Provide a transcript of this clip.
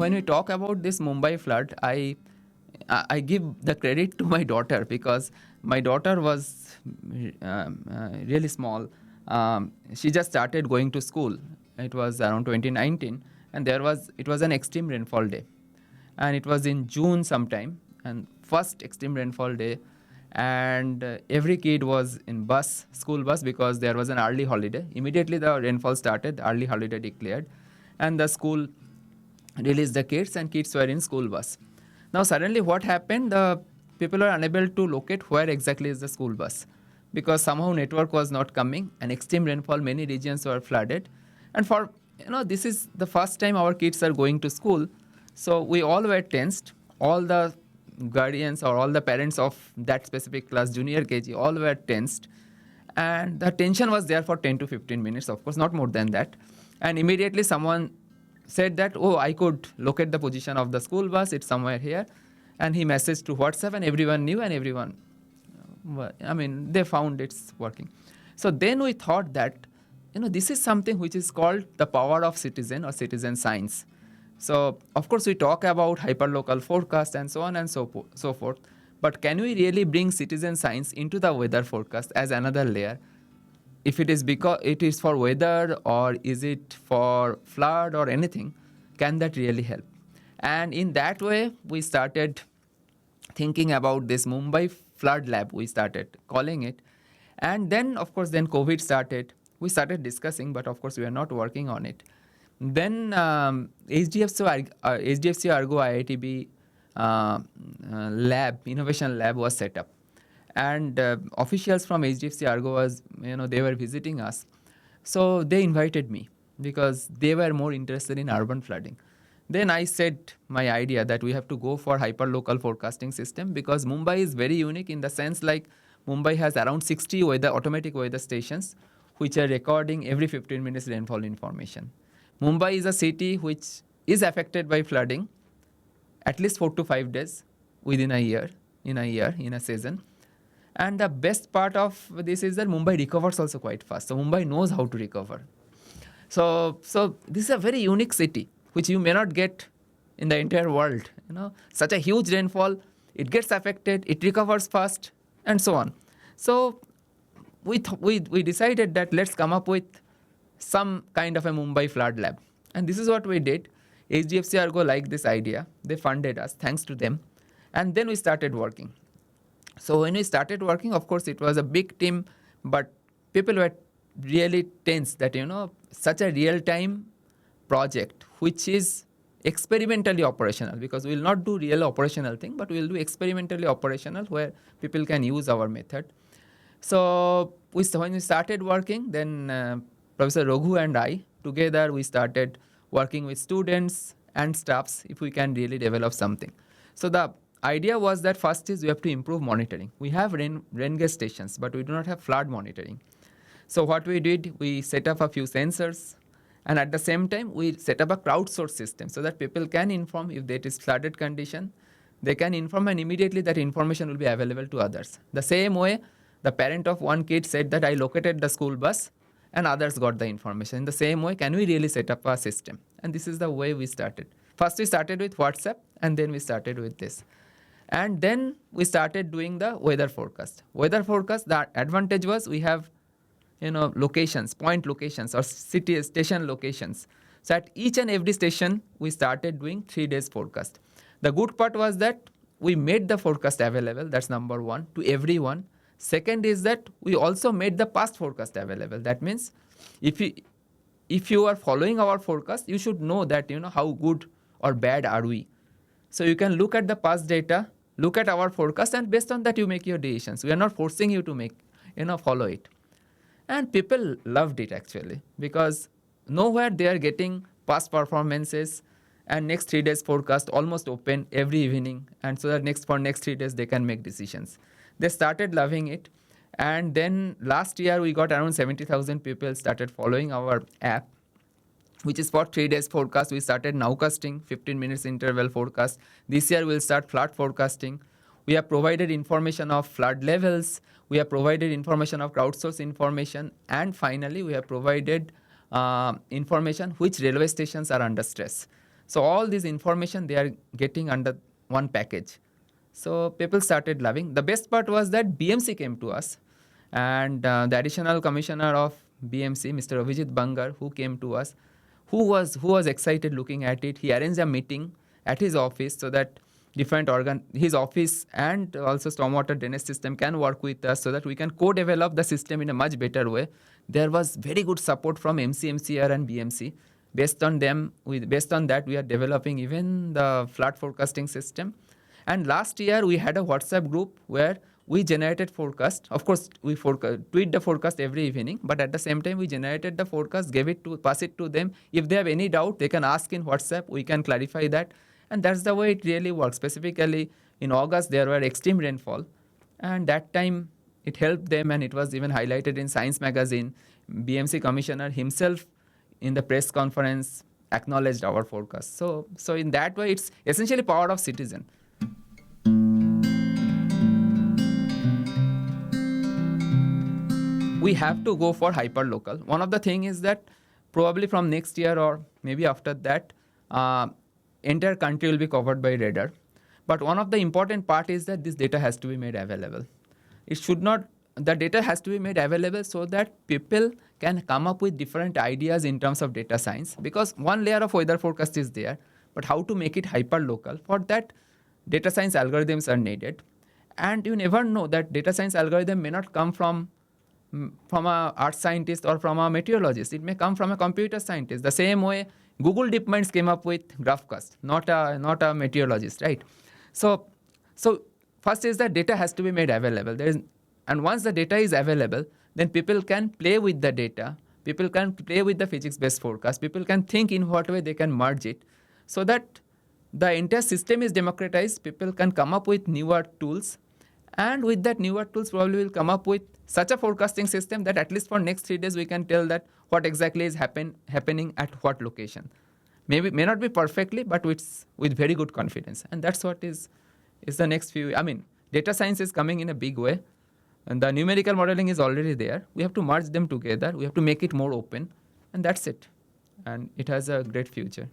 when we talk about this Mumbai flood, I give the credit to my daughter, because my daughter was really small. She just started going to school. It was around 2019, and it was an extreme rainfall day, and it was in June sometime, and first extreme rainfall day, and every kid was in school bus, because there was an early holiday. Immediately the rainfall started, the early holiday declared, and the school released the kids, and kids were in school bus. Now suddenly what happened, the people were unable to locate where exactly is the school bus, because somehow network was not coming, and extreme rainfall, many regions were flooded. And for, this is the first time our kids are going to school, so we all were tensed. All the guardians or all the parents of that specific class, junior KG, all were tensed, and the tension was there for 10 to 15 minutes, of course not more than that. And immediately someone said that, oh, I could locate the position of the school bus, it's somewhere here. And he messaged to WhatsApp, and everyone knew, and everyone, they found it's working. So then we thought that, this is something which is called the power of citizen or citizen science. So of course we talk about hyperlocal forecast and so on and so forth, but can we really bring citizen science into the weather forecast as another layer? If it is because it is for weather, or is it for flood or anything, can that really help? And in that way, we started thinking about this Mumbai Flood Lab, we started calling it. And then, of course, then COVID started. We started discussing, but of course, we are not working on it. Then HDFC ERGO IITB lab, innovation lab was set up. And officials from HDFC ERGO was, they were visiting us. So they invited me, because they were more interested in urban flooding. Then I said my idea that we have to go for hyperlocal forecasting system, because Mumbai is very unique in the sense, like Mumbai has around 60 automatic weather stations, which are recording every 15 minutes rainfall information. Mumbai is a city which is affected by flooding at least 4 to 5 days within a year, in a season. And the best part of this is that Mumbai recovers also quite fast. So Mumbai knows how to recover. So this is a very unique city, which you may not get in the entire world. Such a huge rainfall, it gets affected, it recovers fast, and so on. So we decided that let's come up with some kind of a Mumbai Flood Lab. And this is what we did. HDFC ERGO liked this idea. They funded us, thanks to them. And then we started working. So when we started working, of course, it was a big team, but people were really tense that, such a real-time project, which is experimentally operational, because we will not do real operational thing, but we will do experimentally operational, where people can use our method. So when we started working, then Professor Raghu and I, together, we started working with students and staffs if we can really develop something. So the idea was that first is we have to improve monitoring. We have rain gauge stations, but we do not have flood monitoring. So what we did, we set up a few sensors, and at the same time, we set up a crowdsourced system so that people can inform if there is flooded condition. They can inform, and immediately that information will be available to others. The same way, the parent of one kid said that I located the school bus, and others got the information. In the same way, can we really set up a system? And this is the way we started. First, we started with WhatsApp, and then we started with this. And then we started doing the weather forecast. Weather forecast, the advantage was we have, locations, point locations, or city station locations. So at each and every station, we started doing 3 days forecast. The good part was that we made the forecast available, that's number one, to everyone. Second is that we also made the past forecast available. That means if you are following our forecast, you should know that, how good or bad are we. So you can look at the past data, look at our forecast, and based on that you make your decisions. We are not forcing you to follow it. And people loved it actually, because nowhere they are getting past performances, and next 3 days forecast almost open every evening, and so that for next 3 days they can make decisions. They started loving it. And then last year we got around 70,000 people started following our app, which is for 3 days forecast. We started nowcasting, 15 minutes interval forecast. This year we'll start flood forecasting. We have provided information of flood levels. We have provided information of crowdsourced information. And finally, we have provided information which railway stations are under stress. So all this information they are getting under one package. So people started loving. The best part was that BMC came to us, and the additional commissioner of BMC, Mr. Abhijit Bangar, who came to us, who was excited looking at it. He arranged a meeting at his office so that his office and also stormwater drainage system can work with us so that we can co-develop the system in a much better way. There was very good support from MCMCR and BMC. Based on that, we are developing even the flood forecasting system. And last year, we had a WhatsApp group where we generated forecast. Of course, we tweet the forecast every evening, but at the same time, we generated the forecast, pass it to them. If they have any doubt, they can ask in WhatsApp. We can clarify that. And that's the way it really works. Specifically, in August, there were extreme rainfall. And that time, it helped them, and it was even highlighted in Science magazine. BMC commissioner himself in the press conference acknowledged our forecast. So in that way, it's essentially power of citizen. We have to go for hyper-local. One of the things is that probably from next year or maybe after that, entire country will be covered by radar. But one of the important part is that this data has to be made available. The data has to be made available so that people can come up with different ideas in terms of data science, because one layer of weather forecast is there, but how to make it hyper-local? For that, data science algorithms are needed. And you never know that data science algorithm may not come from a art scientist or from a meteorologist. It may come from a computer scientist. The same way Google DeepMinds came up with GraphCast, not a meteorologist, right? So first is that data has to be made available. And once the data is available, then people can play with the data. People can play with the physics-based forecast. People can think in what way they can merge it so that the entire system is democratized. People can come up with newer tools. And with that newer tools, probably will come up with such a forecasting system that at least for next 3 days, we can tell that what exactly is happening at what location. May not be perfectly, but with very good confidence. And that's what is the next few. I mean, data science is coming in a big way. And the numerical modeling is already there. We have to merge them together. We have to make it more open. And that's it. And it has a great future.